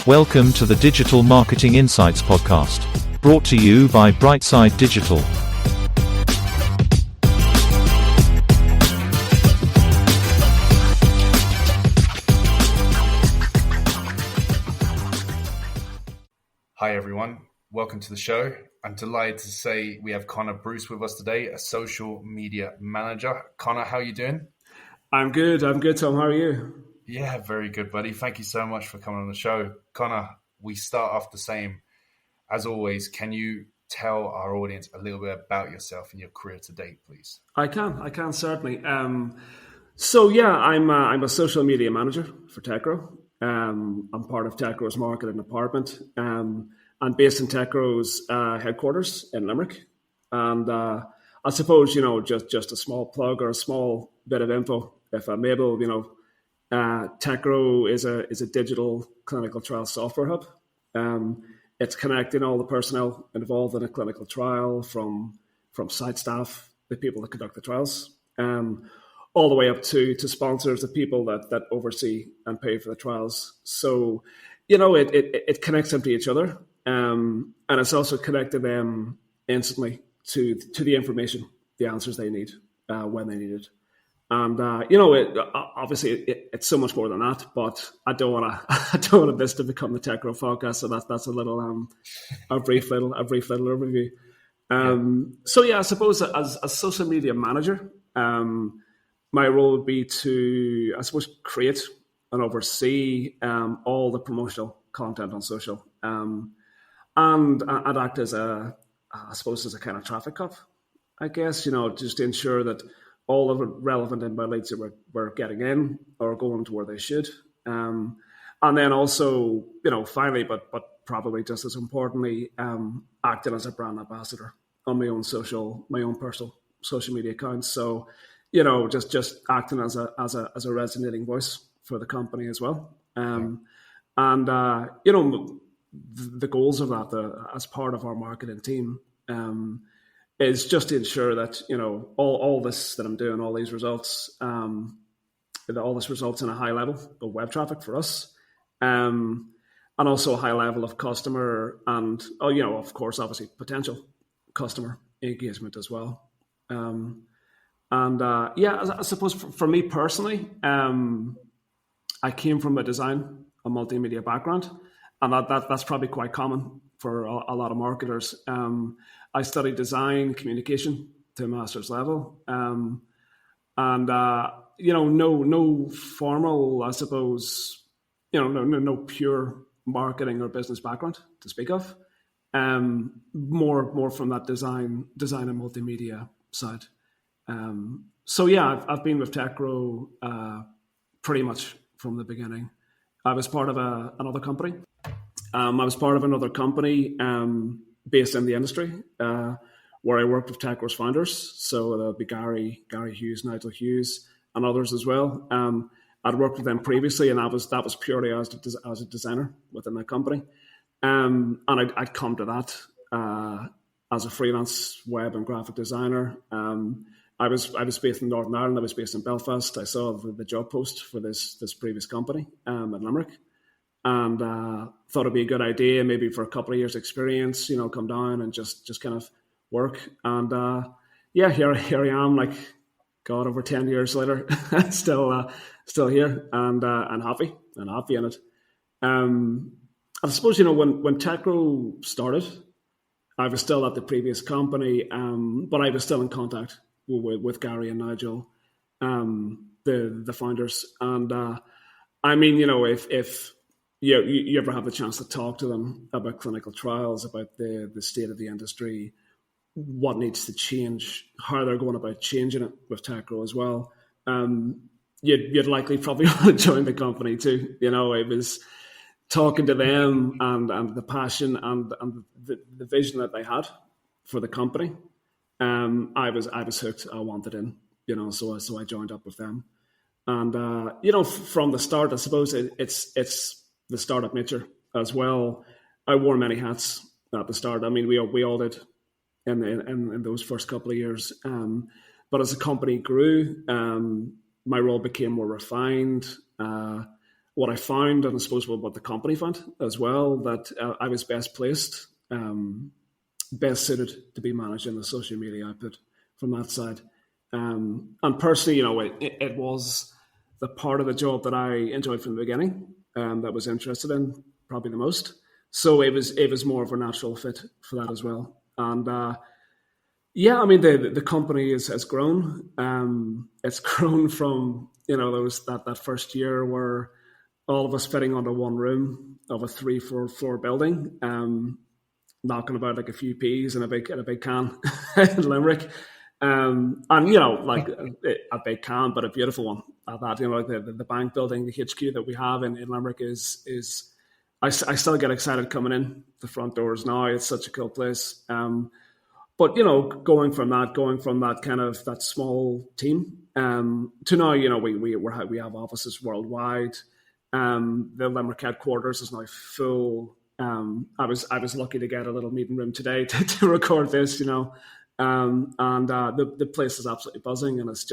Welcome to the Digital Marketing Insights podcast, brought to you by Brightside Digital. Hi everyone, welcome to the show. I'm delighted to say we have Conor Bruce with us today, a social media manager. Conor, how are you doing? I'm good, Tom. How are you? Yeah, very good, buddy. Thank you so much for coming on the show. Conor, we start off the same. As always, can you tell our audience a little bit about yourself and your career to date, please? I can certainly. I'm a social media manager for Techro. I'm part of Techro's marketing department. I'm based in Techro's headquarters in Limerick. And I suppose, just a small plug or a small bit of info, if I'm able, Techro is a digital clinical trial software hub. It's connecting all the personnel involved in a clinical trial, from site staff, the people that conduct the trials, all the way up to sponsors, the people that oversee and pay for the trials. So, it connects them to each other, and it's also connected them instantly to the information, the answers they need when they need it. And obviously it's so much more than that. But I don't want this to become the Techro podcast. So that's a little a brief little overview. I suppose as social media manager, my role would be to, I suppose, create and oversee all the promotional content on social, and I'd act as as a kind of traffic cop, I guess. Just to ensure that all of the relevant inbound leads that we're getting in are going to where they should. And then also, finally, but probably just as importantly, acting as a brand ambassador on my own personal social media accounts. So, just acting as a resonating voice for the company as well. The goals of that, as part of our marketing team, is just to ensure that, all this that I'm doing, all these results, all this results in a high level of web traffic for us, and also a high level of customer and, of course, obviously potential customer engagement as well. I suppose for me personally, I came from a multimedia background, and that's probably quite common for a lot of marketers. I studied design communication to a master's level, no formal, I suppose, no pure marketing or business background to speak of. More from that design and multimedia side. I've been with Techro pretty much from the beginning. I was part of another company. Based in the industry, where I worked with Techro's founders. So there'll be Gary Hughes, Nigel Hughes, and others as well. I'd worked with them previously, and that was purely as a designer within that company. And I'd come to that as a freelance web and graphic designer. I was based in Northern Ireland. I was based in Belfast. I saw the job post for this previous company in Limerick. And thought it'd be a good idea, maybe for a couple of years' experience, come down and just kind of work. And here I am, over 10 years later, still here and happy in it. I suppose when Techro started, I was still at the previous company, but I was still in contact with Gary and Nigel, the founders. And if you ever have the chance to talk to them about clinical trials, about the state of the industry, what needs to change, how they're going about changing it with Techro as well, you'd likely probably want to join the company too. It was talking to them and the passion and the vision that they had for the company. I was hooked. I wanted in, so I joined up with them. And from the start, I suppose it's the startup nature as well. I wore many hats at the start. I mean, we all did in those first couple of years. But as the company grew, my role became more refined. what I found, and I suppose what the company found as well, that I was best placed, best suited to be managing the social media output from that side. And personally, it was the part of the job that I enjoyed from the beginning, that was interested in probably the most. So it was more of a natural fit for that as well. And the company has grown. It's grown from there was that first year where all of us fitting under one room of a 3-4 floor building, knocking about like a few peas in a big can in Limerick. And like a big can, but a beautiful one at that. Like the bank building, the HQ that we have in Limerick is I still get excited coming in the front doors now. It's such a cool place. But going from that kind of that small team to now, we have offices worldwide. The Limerick headquarters is now full. I was lucky to get a little meeting room today to record this. The place is absolutely buzzing, and it's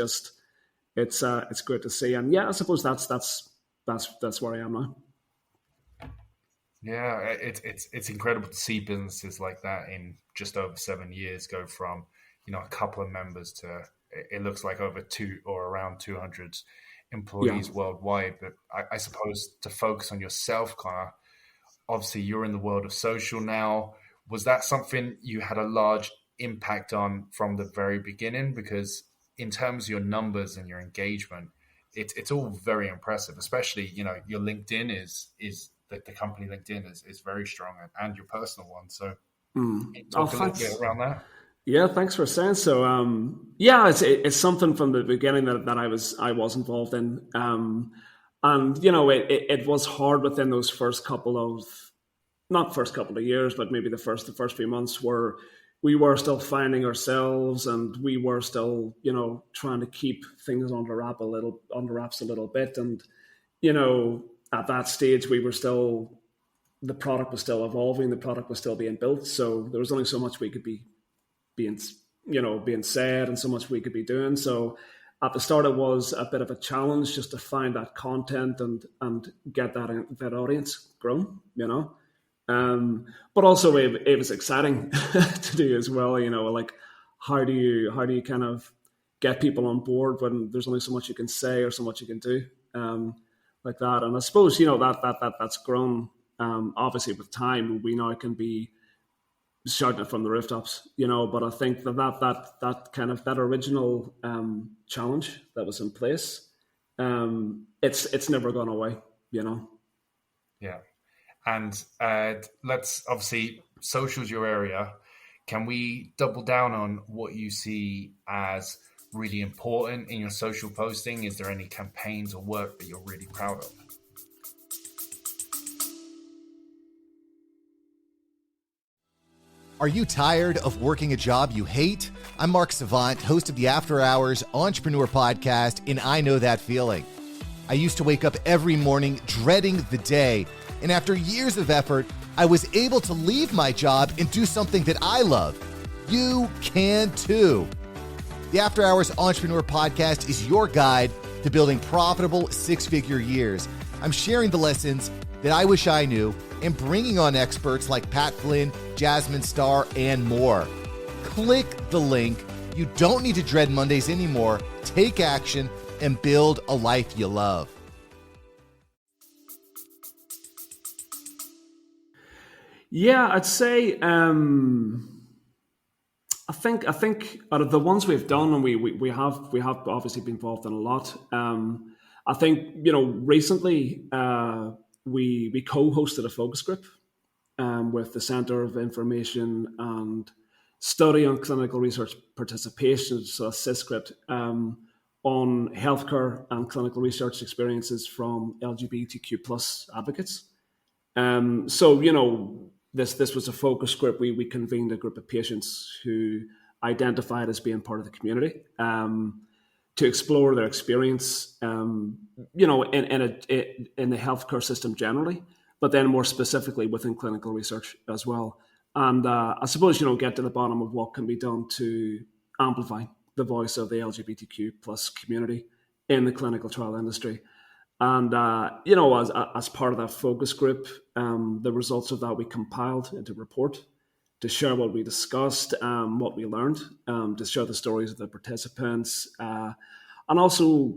great to see. And I suppose that's where I am now. Yeah, it's incredible to see businesses like that in just over 7 years go from a couple of members to it looks like over around 200 employees worldwide. But I suppose to focus on yourself, Conor, obviously you're in the world of social now. Was that something you had a large impact on from the very beginning? Because in terms of your numbers and your engagement, it's all very impressive, especially your LinkedIn is the company LinkedIn is very strong, and your personal one. So talk a little bit around that. Yeah, thanks for saying so. It's something from the beginning that I was involved in, and it was hard within those first couple of years, but maybe the first few months where we were still finding ourselves, and we were still trying to keep things under wraps a little bit, and at that stage the product was still evolving, the product was still being built, so there was only so much we could be being said and so much we could be doing. So at the start it was a bit of a challenge just to find that content and get that audience grown, but also it was exciting to do as well. Like how do you kind of get people on board when there's only so much you can say or so much you can do, like that. And I suppose that's grown. Obviously with time we now can be shouting it from the rooftops, but I think that kind of that original challenge that was in place, it's never gone away, Yeah. And let's obviously social's your area. Can we double down on what you see as really important in your social posting? Is there any campaigns or work that you're really proud of? Are you tired of working a job you hate? I'm Mark Savant, host of the After Hours Entrepreneur Podcast, and I know that feeling. I used to wake up every morning dreading the day, and after years of effort, I was able to leave my job and do something that I love. You can too. The After Hours Entrepreneur Podcast is your guide to building profitable six-figure years. I'm sharing the lessons that I wish I knew and bringing on experts like Pat Flynn, Jasmine Starr, and more. Click the link. You don't need to dread Mondays anymore. Take action and build a life you love. Yeah, I'd say I think out of the ones we've done, and we have obviously been involved in a lot. I think recently we co-hosted a focus group with the Centre of Information and Study on Clinical Research Participation, so a CISCRIP, on healthcare and clinical research experiences from LGBTQ plus advocates. This was a focus group. We convened a group of patients who identified as being part of the community to explore their experience, in the healthcare system generally, but then more specifically within clinical research as well. And I suppose, get to the bottom of what can be done to amplify the voice of the LGBTQ plus community in the clinical trial industry. And, as part of that focus group, the results of that we compiled into a report to share what we discussed, what we learned, to share the stories of the participants, and also,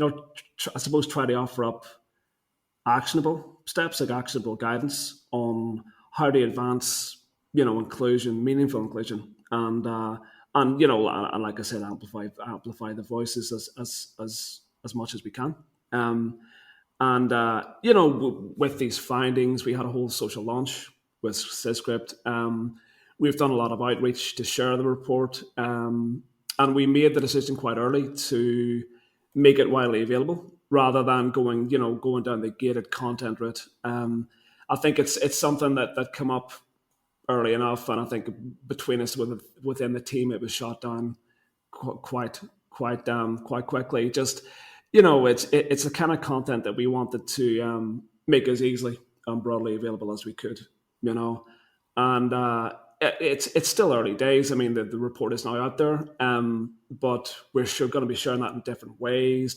I suppose try to offer up actionable steps, like actionable guidance on how to advance, inclusion, meaningful inclusion, and like I said, amplify the voices as much as we can. With these findings, we had a whole social launch with Syscript. We've done a lot of outreach to share the report, and we made the decision quite early to make it widely available rather than going down the gated content route. I think it's something that came up early enough, and I think between us within the team, it was shot down quite quickly. Just it's the kind of content that we wanted to make as easily and broadly available as we could, and it's still early days. I mean, the report is now out there, but we're sure going to be sharing that in different ways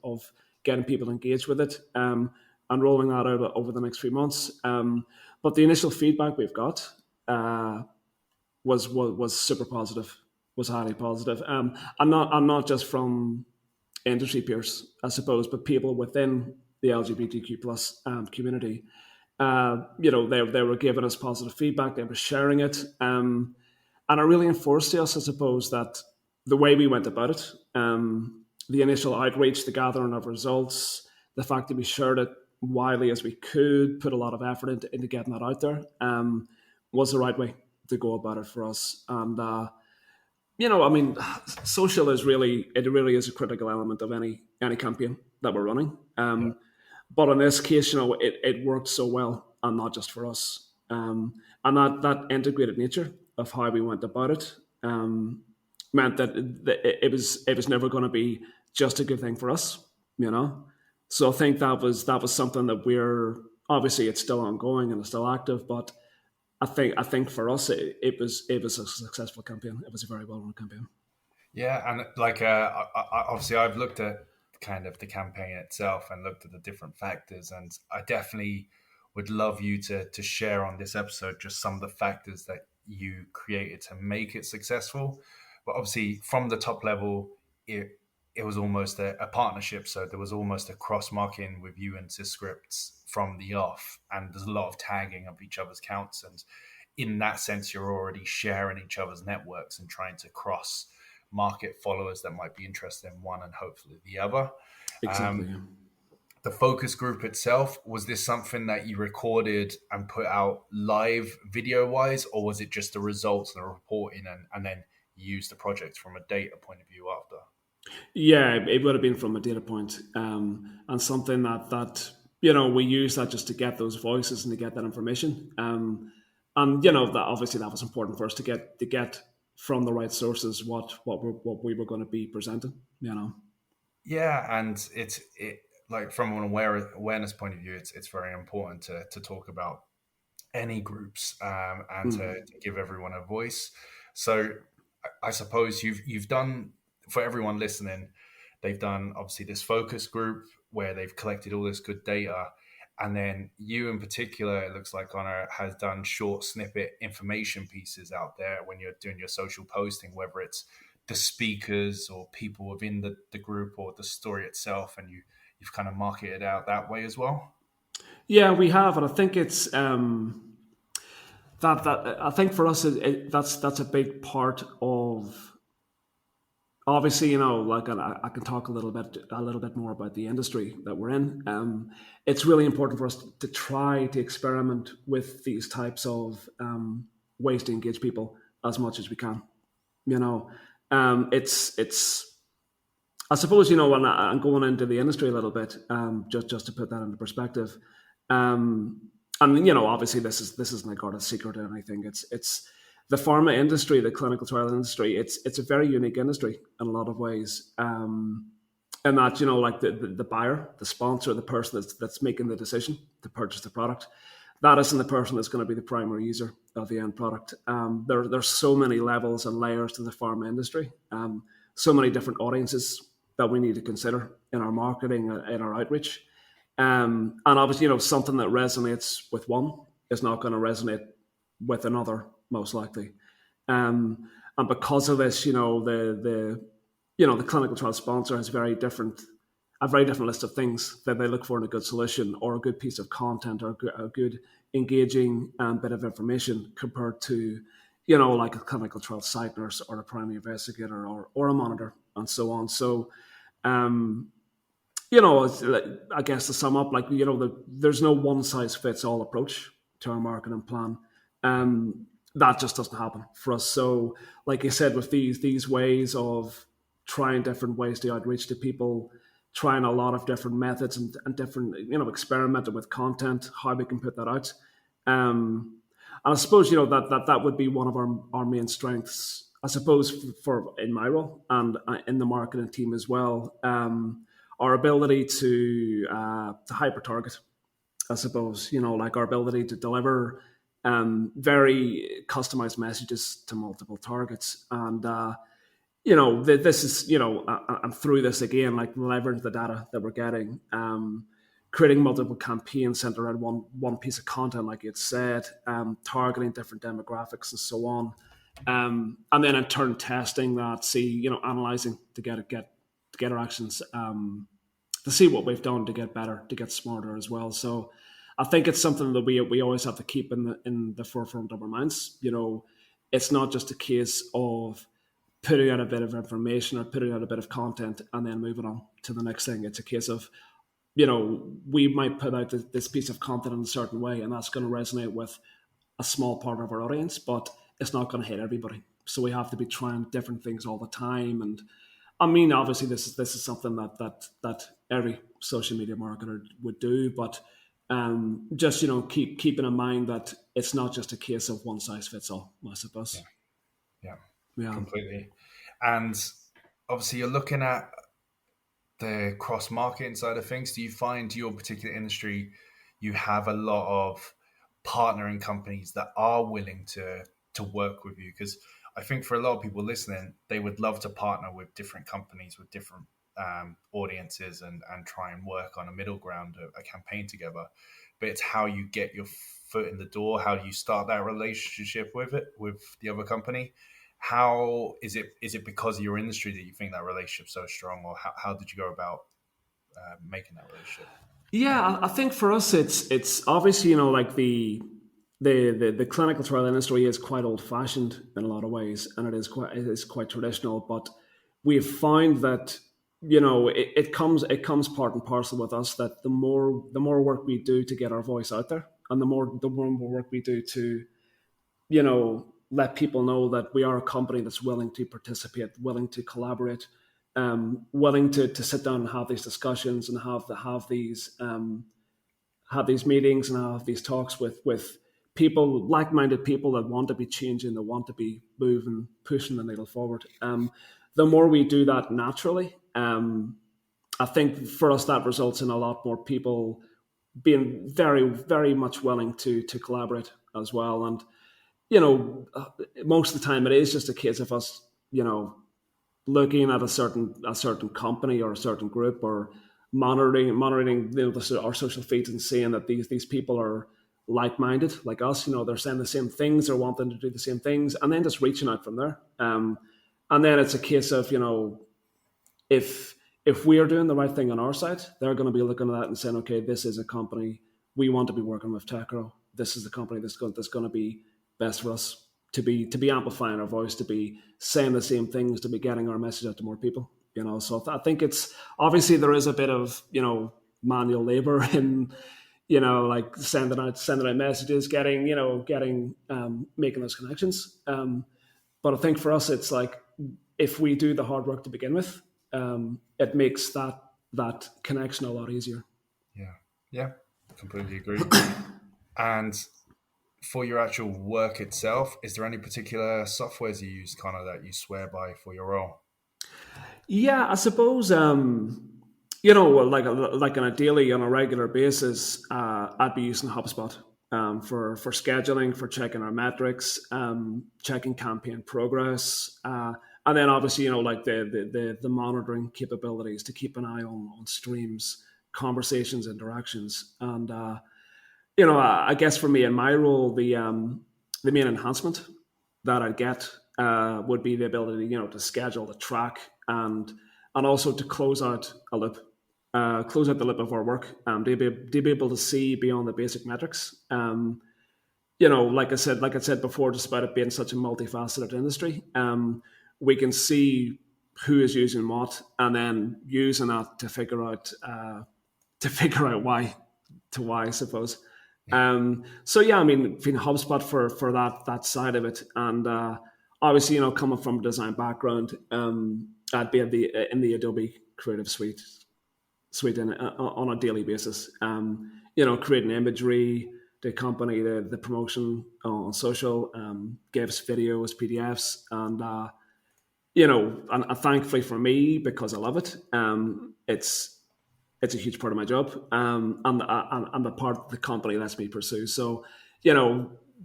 of getting people engaged with it, and rolling that out over the next few months. But the initial feedback we've got was super positive, was highly positive, and not just from industry peers, I suppose, but people within the LGBTQ plus community. They were giving us positive feedback. They were sharing it, and it really enforced to us, I suppose, that the way we went about it, the initial outreach, the gathering of results, the fact that we shared it widely as we could, put a lot of effort into getting that out there, was the right way to go about it for us. And social is really is a critical element of any campaign that we're running. But in this case, it worked so well, and not just for us. And that integrated nature of how we went about it meant that it was never going to be just a good thing for us, So I think that was something that we're obviously, it's still ongoing and it's still active, but I think for us it was a successful campaign. It was a very well run campaign. Yeah, and obviously I've looked at kind of the campaign itself and looked at the different factors, and I definitely would love you to share on this episode just some of the factors that you created to make it successful. But obviously from the top level, it was almost a partnership, so there was almost a cross-marketing with you and Syscripts from the off, and there's a lot of tagging of each other's accounts, and in that sense you're already sharing each other's networks and trying to cross market followers that might be interested in one and hopefully the other. Exactly. The focus group itself, was this something that you recorded and put out live video wise, or was it just the results and the reporting and then you used the project from a data point of view after? Yeah, it would have been from a data point, and something that we use that just to get those voices and to get that information, and that obviously that was important for us to get from the right sources what we were going to be presenting. Yeah, and it like from an awareness point of view, it's very important to talk about any groups and to give everyone a voice. So I suppose you've done, for everyone listening, they've done obviously this focus group where they've collected all this good data. And then you in particular, it looks like Conor has done short snippet information pieces out there when you're doing your social posting, whether it's the speakers or people within the group or the story itself. And you've kind of marketed out that way as well. Yeah, we have. And I think it's that I think for us, that's a big part of, obviously, like I can talk a little bit more about the industry that we're in. It's really important for us to try to experiment with these types of ways to engage people as much as we can. It's I suppose, when I'm going into the industry a little bit, just to put that into perspective. And obviously this isn't a God secret or anything. It's the pharma industry, the clinical trial industry. It's a very unique industry in a lot of ways. And that, like the buyer, the sponsor, the person that's making the decision to purchase the product, that isn't the person that's going to be the primary user of the end product. There's so many levels and layers to the pharma industry. So many different audiences that we need to consider in our marketing, in our outreach. And obviously, something that resonates with one is not going to resonate with another, most likely. And because of this, the clinical trial sponsor has a very different list of things that they look for in a good solution or a good piece of content or a good engaging bit of information compared to, like a clinical trial site nurse or a primary investigator or a monitor and so on. So, I guess to sum up, there's no one size fits all approach to our marketing plan. That just doesn't happen for us. So, like I said, with these ways of trying different ways to outreach to people, trying a lot of different methods and different, experimenting with content, how we can put that out. And I suppose, that would be one of our main strengths, I suppose, for in my role and in the marketing team as well. Our ability to hyper target, I suppose, like our ability to deliver very customized messages to multiple targets. And, this is, and through this again, like leverage the data that we're getting, creating multiple campaigns centered around one piece of content, like it said, targeting different demographics and so on. And then in turn testing that, analyzing to get our actions, to see what we've done to get better, to get smarter as well. So I think it's something that we always have to keep in the forefront of our minds. It's not just a case of putting out a bit of information or putting out a bit of content and then moving on to the next thing. It's a case of, we might put out this piece of content in a certain way and that's going to resonate with a small part of our audience, but it's not going to hit everybody. So we have to be trying different things all the time. And I mean, obviously this is something that every social media marketer would do, but just, keeping in mind that it's not just a case of one size fits all, I suppose. Yeah, completely. And obviously you're looking at the cross-marketing side of things. Do you find your particular industry, you have a lot of partnering companies that are willing to work with you? Because I think for a lot of people listening, they would love to partner with different companies, with different audiences and try and work on a middle ground, a campaign together. But it's how you get your foot in the door, how do you start that relationship with the other company? How is it because of your industry that you think that relationship's so strong, or how did you go about making that relationship? Yeah, I think for us, it's obviously, like the clinical trial industry is quite old fashioned in a lot of ways, and it is quite traditional. But we've found that it comes part and parcel with us that the more work we do to get our voice out there, and the more work we do to let people know that we are a company that's willing to participate, willing to collaborate, willing to sit down and have these discussions and have these meetings and have these talks with people, like-minded people that want to be changing, that want to be moving, pushing the needle forward. The more we do that naturally, I think for us that results in a lot more people being very, very much willing to collaborate as well. And most of the time it is just a case of us, looking at a certain company or a certain group, or monitoring our social feeds and seeing that these people are like-minded like us. They're saying the same things or wanting to do the same things, and then just reaching out from there. And then it's a case of, if we are doing the right thing on our side, they're going to be looking at that and saying, okay, this is a company we want to be working with Techro. This is the company that's going to be best for us to be amplifying our voice, to be saying the same things, to be getting our message out to more people. So I think it's obviously there is a bit of manual labor in like sending out messages, getting making those connections. But I think for us, it's like if we do the hard work to begin with, it makes that connection a lot easier. Yeah, completely agree. And for your actual work itself, is there any particular softwares you use, Conor, that you swear by for your role? Yeah, I suppose, like on a daily, on a regular basis, I'd be using HubSpot for scheduling, for checking our metrics, checking campaign progress, And then obviously, like the monitoring capabilities to keep an eye on streams, conversations, interactions. And, I guess for me in my role, the main enhancement that I'd get would be the ability, to schedule, to track, and also to close out a loop, close out the loop of our work, to be able to see beyond the basic metrics. Like I said before, despite it being such a multifaceted industry, we can see who is using what, and then using that to figure out why, I suppose. So yeah, I mean, being HubSpot for that side of it, and obviously, coming from a design background, I'd be in the Adobe Creative Suite on a daily basis. Creating imagery to accompany the promotion on social, GIFs, videos, PDFs, and and thankfully for me, because I love it, it's a huge part of my job, and the part the company lets me pursue. So,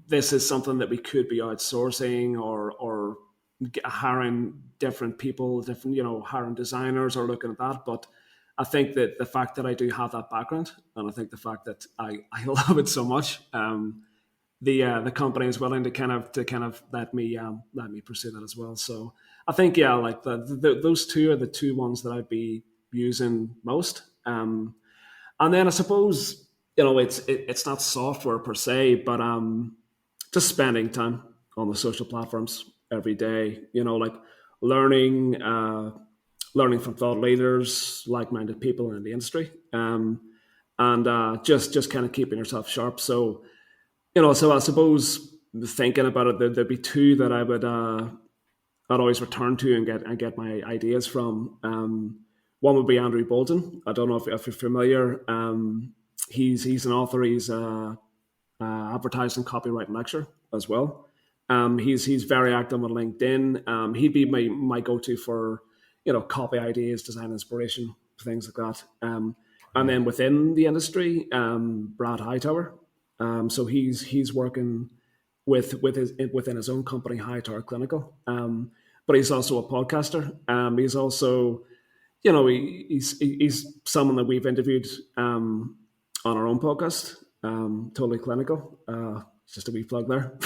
this is something that we could be outsourcing or hiring different people, hiring designers or looking at that. But I think that the fact that I do have that background, and I think the fact that I love it so much, the company is willing to kind of let me pursue that as well. So I think like those two are the two ones that I'd be using most. And then I suppose it's not software per se, but just spending time on the social platforms every day. Like learning from thought leaders, like-minded people in the industry, and just kind of keeping yourself sharp. So so I suppose thinking about it, there'd be two that I'd always return to and get my ideas from. One would be Andrew Bolton. I don't know if you're familiar. He's an author. He's a advertising copywriting lecturer as well. He's very active on LinkedIn. He'd be my go-to for copy ideas, design inspiration, things like that. And then within the industry, Brad Hightower. So he's working within his own company, Hightower Clinical. But he's also a podcaster. He's also he's someone that we've interviewed on our own podcast, Totally Clinical. Just a wee plug there.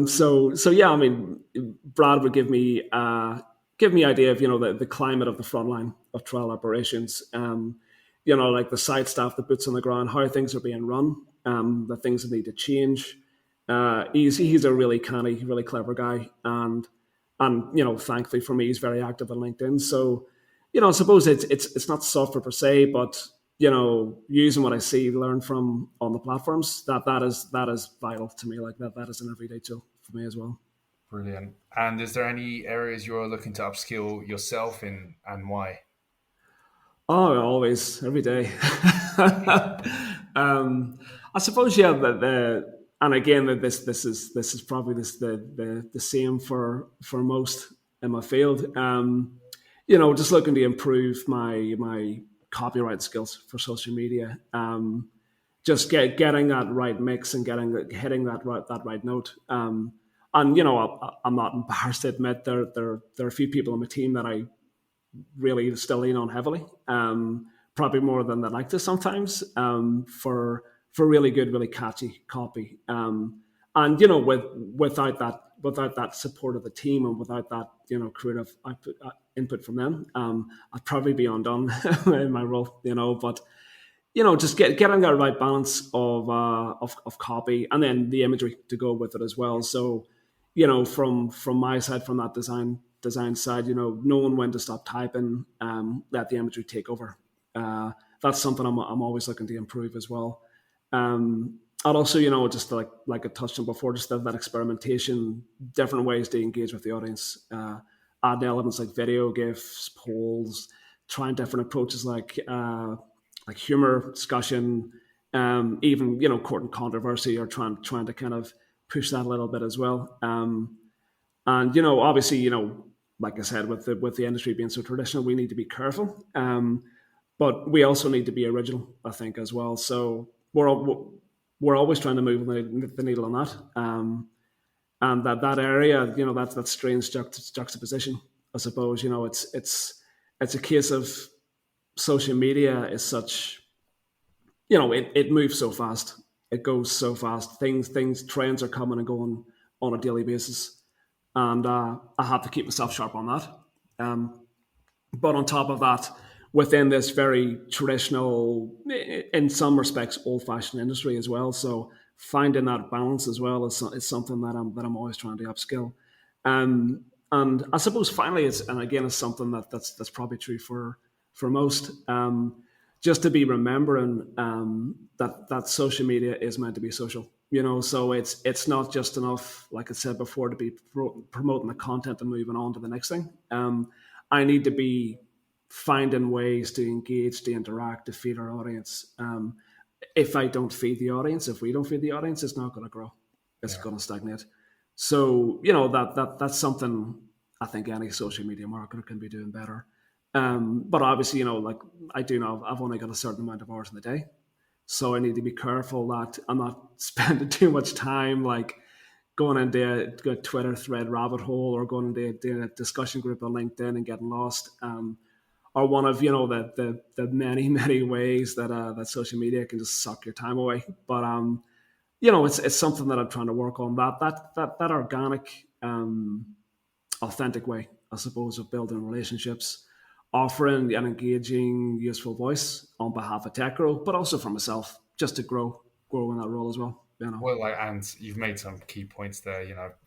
So yeah, I mean, Brad would give me idea of the climate of the front line of trial operations. Like the site staff, the boots on the ground, how things are being run, the things that need to change. He's a really canny, really clever guy, and thankfully for me, he's very active on LinkedIn. So I suppose it's not software per se, but using what I see, learn from on the platforms, that is vital to me. Like that is an everyday tool for me as well. Brilliant. And is there any areas you're looking to upskill yourself in, and why? Oh, always, every day. I suppose, yeah. And again, that this is probably the same for most in my field. Just looking to improve my copyright skills for social media. Just getting that right mix and hitting that right note. And I'm not embarrassed to admit there are a few people on my team that I really still lean on heavily, probably more than they like to sometimes, for really good, really catchy copy. And without that support of the team and without that creative input from them, I'd probably be undone in my role. But just getting that right balance of copy and then the imagery to go with it as well. So from my side, from that design side, knowing when to stop typing, let the imagery take over. That's something I'm always looking to improve as well. And also, just like I touched on before, just that experimentation, different ways to engage with the audience, add elements like video, GIFs, polls, trying different approaches like humor, discussion, even courting controversy, or trying to kind of push that a little bit as well. And obviously, like I said, with the industry being so traditional, we need to be careful. But we also need to be original, I think, as well. So we're always trying to move the needle on that. And that area, that strange juxtaposition, I suppose. It's a case of social media is such, it moves so fast. It goes so fast. Trends are coming and going on a daily basis, and I have to keep myself sharp on that. But on top of that, within this very traditional, in some respects, old-fashioned industry as well. So finding that balance as well is something that I'm always trying to upskill. And I suppose finally, it's something that's probably true for most. Just to be remembering that social media is meant to be social. So it's not just enough, like I said before, to be promoting the content and moving on to the next thing. I need to be finding ways to engage, to interact, to feed our audience. If we don't feed the audience, it's not going to grow. It's going to stagnate. So that's something I think any social media marketer can be doing better. But obviously, like I do know, I've only got a certain amount of hours in the day, so I need to be careful that I'm not spending too much time like going into a Twitter thread rabbit hole, or going into a discussion group on LinkedIn and getting lost, or one of the many ways that social media can just suck your time away. But it's something that I'm trying to work on, that organic, authentic way, I suppose, of building relationships, offering an engaging, useful voice on behalf of TechGrow, but also for myself, just to grow in that role as well. Well, and you've made some key points there.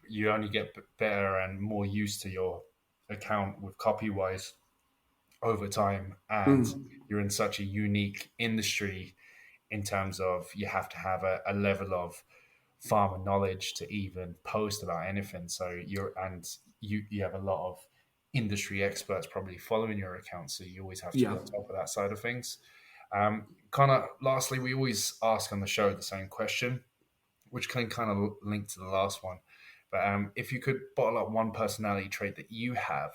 You only get better and more used to your account with copy-wise over time, and you're in such a unique industry in terms of you have to have a level of farmer knowledge to even post about anything. So you have a lot of industry experts probably following your account, so you always have to be on top of that side of things. Conor, lastly, we always ask on the show the same question, which can kind of link to the last one. But if you could bottle up one personality trait that you have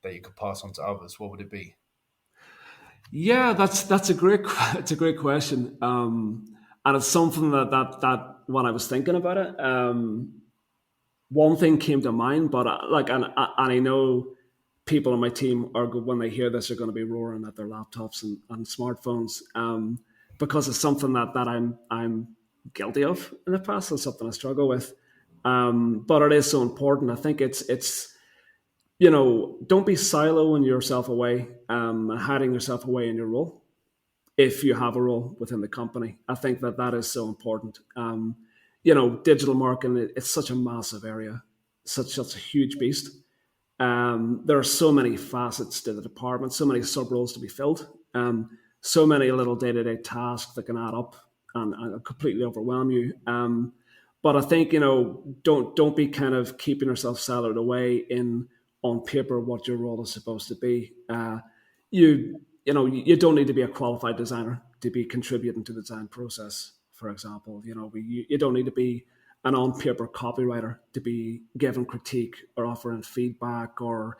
that you could pass on to others, what would it be? Yeah, that's a great question, and it's something that when I was thinking about it, one thing came to mind. But and I know people on my team are good when they hear this are going to be roaring at their laptops and smartphones, because it's something that I'm guilty of in the past, and something I struggle with. But it is so important. I think it's don't be siloing yourself away, hiding yourself away in your role. If you have a role within the company, I think that is so important. Digital marketing, it's such a massive area, such a huge beast. There are so many facets to the department, so many sub roles to be filled, so many little day-to-day tasks that can add up and completely overwhelm you. But I think don't be kind of keeping yourself siloed away on paper what your role is supposed to be. You don't need to be a qualified designer to be contributing to the design process. For example, you don't need to be an on-paper copywriter to be giving critique or offering feedback, or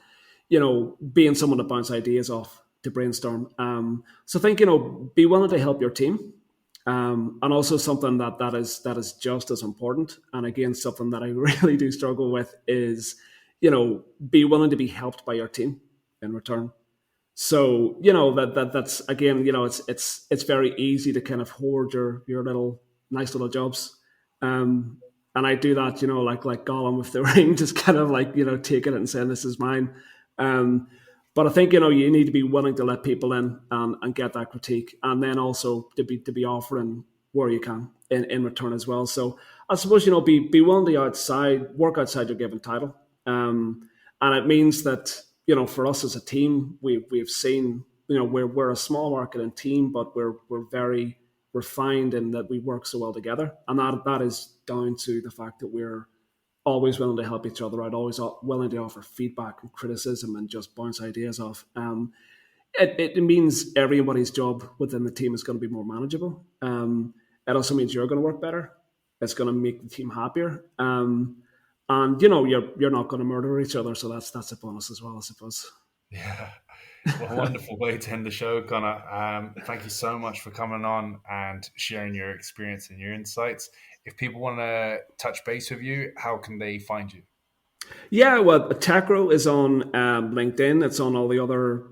being someone to bounce ideas off, to brainstorm. So I think be willing to help your team, and also something that is just as important. And again, something that I really do struggle with is be willing to be helped by your team in return. So that's again, it's very easy to kind of hoard your nice little jobs, and I do that, like Gollum with the ring, just kind of like taking it and saying this is mine. But I think you need to be willing to let people in and get that critique, and then also to be offering where you can in return as well. So I suppose be willing to work outside your given title. And it means that for us as a team, we've seen we're a small marketing team, but we're very refined in that we work so well together, and that is down to the fact that we're always willing to help each other out, always willing to offer feedback and criticism and just bounce ideas off. It means everybody's job within the team is going to be more manageable. It also means you're going to work better. It's going to make the team happier. And you're not going to murder each other, so that's a bonus as well, I suppose. Yeah, well, a wonderful way to end the show, Conor. Thank you so much for coming on and sharing your experience and your insights. if people want to touch base with you, how can they find you? Yeah, well, Techro is on LinkedIn. It's on all the other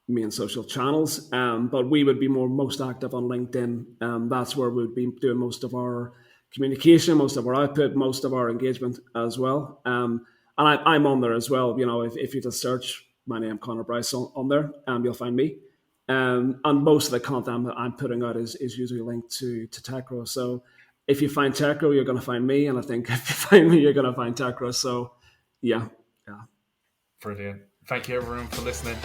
main social channels, but we would be most active on LinkedIn. That's where we'd be doing most of our communication, most of our output, most of our engagement as well. And I'm on there as well. If you just search my name, Conor Bryce, on there, you'll find me. And most of the content I'm putting out is usually linked to Techro. So if you find Techro, you're going to find me. And I think if you find me, you're going to find Techro. So yeah. Brilliant. Thank you, everyone, for listening.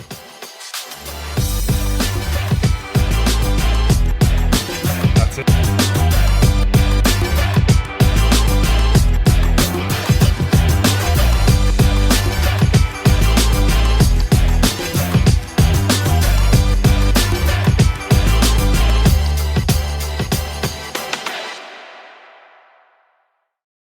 That's it.